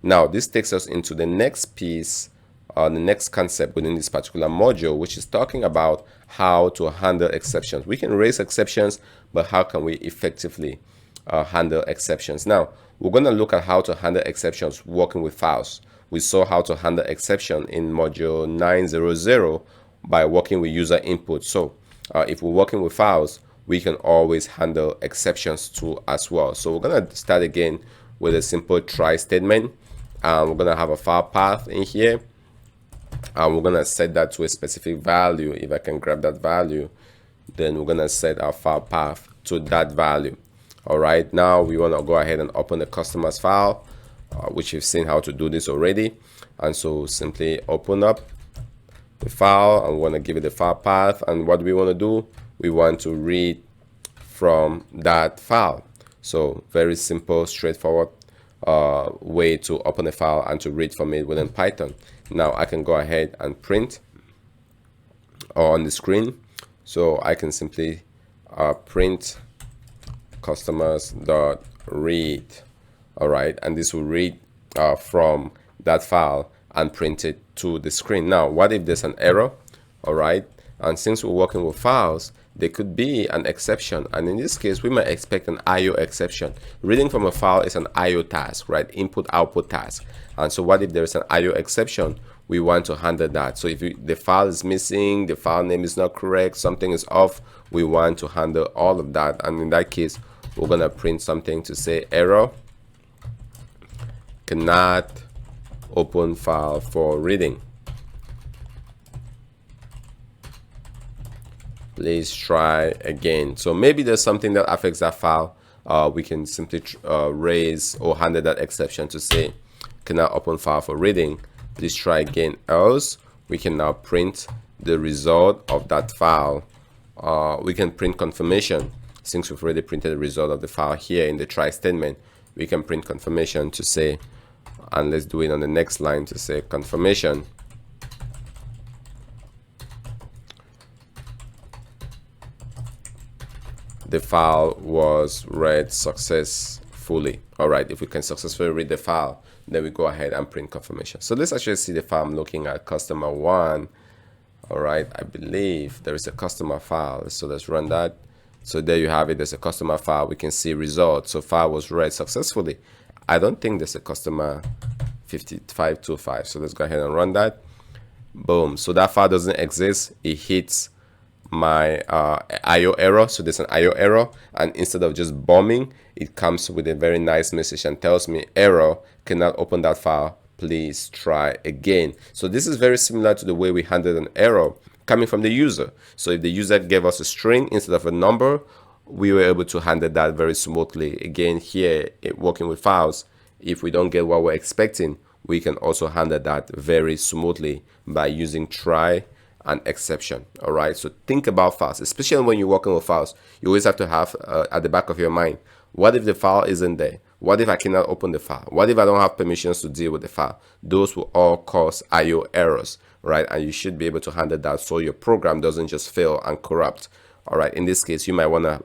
Now this takes us into the next piece, the next concept within this particular module, which is talking about how to handle exceptions. We can raise exceptions, but how can we effectively handle exceptions? Now we're going to look at how to handle exceptions working with files. We saw how to handle exception in module 900 by working with user input. So if we're working with files, we can always handle exceptions too as well. So we're going to start again with a simple try statement. We're going to have a file path in here, and we're going to set that to a specific value. If I can grab that value, then we're going to set our file path to that value. All right, now we want to go ahead and open the customer's file, which you've seen how to do this already. And so simply open up the file, and we want to give it the file path. And what we want to do, we want to read from that file. So very simple, straightforward way to open a file and to read from it within Python. Now I can go ahead and print on the screen. So I can simply print customers.read. All right, and this will read from that file and print it to the screen. Now what if there's an error? All right, and since we're working with files, there could be an exception, and in this case we might expect an IO exception. Reading from a file is an IO task, right? Input output task. And so what if there's an IO exception? We want to handle that. So if the file is missing, the file name is not correct, something is off, we want to handle all of that. And in that case, we're gonna print something to say error, cannot open file for reading. Please try again. So maybe there's something that affects that file. We can simply raise or handle that exception to say cannot open file for reading. Please try again. Else we can now print the result of that file. We can print confirmation. Since we've already printed the result of the file here in the try statement, we can print confirmation to say, and let's do it on the next line to say confirmation. The file was read successfully. All right, if we can successfully read the file, then we go ahead and print confirmation. So let's actually see the file I'm looking at, customer one. All right, I believe there is a customer file. So let's run that. So there you have it. There's a customer file. We can see results. So file was read successfully. I don't think there's a customer 5525. So let's go ahead and run that. Boom. So that file doesn't exist. It hits my IO error. So there's an IO error, and instead of just bombing, it comes with a very nice message and tells me error, cannot open that file, please try again. So this is very similar to the way we handled an error coming from the user. So if the user gave us a string instead of a number, we were able to handle that very smoothly. Again, here working with files, if we don't get what we're expecting, we can also handle that very smoothly by using try and exception. All right, so think about files, especially when you're working with files. You always have to have at the back of your mind, what if the file isn't there? What if I cannot open the file? What if I don't have permissions to deal with the file? Those will all cause IO errors, right? And you should be able to handle that so your program doesn't just fail and corrupt. All right, in this case, you might want to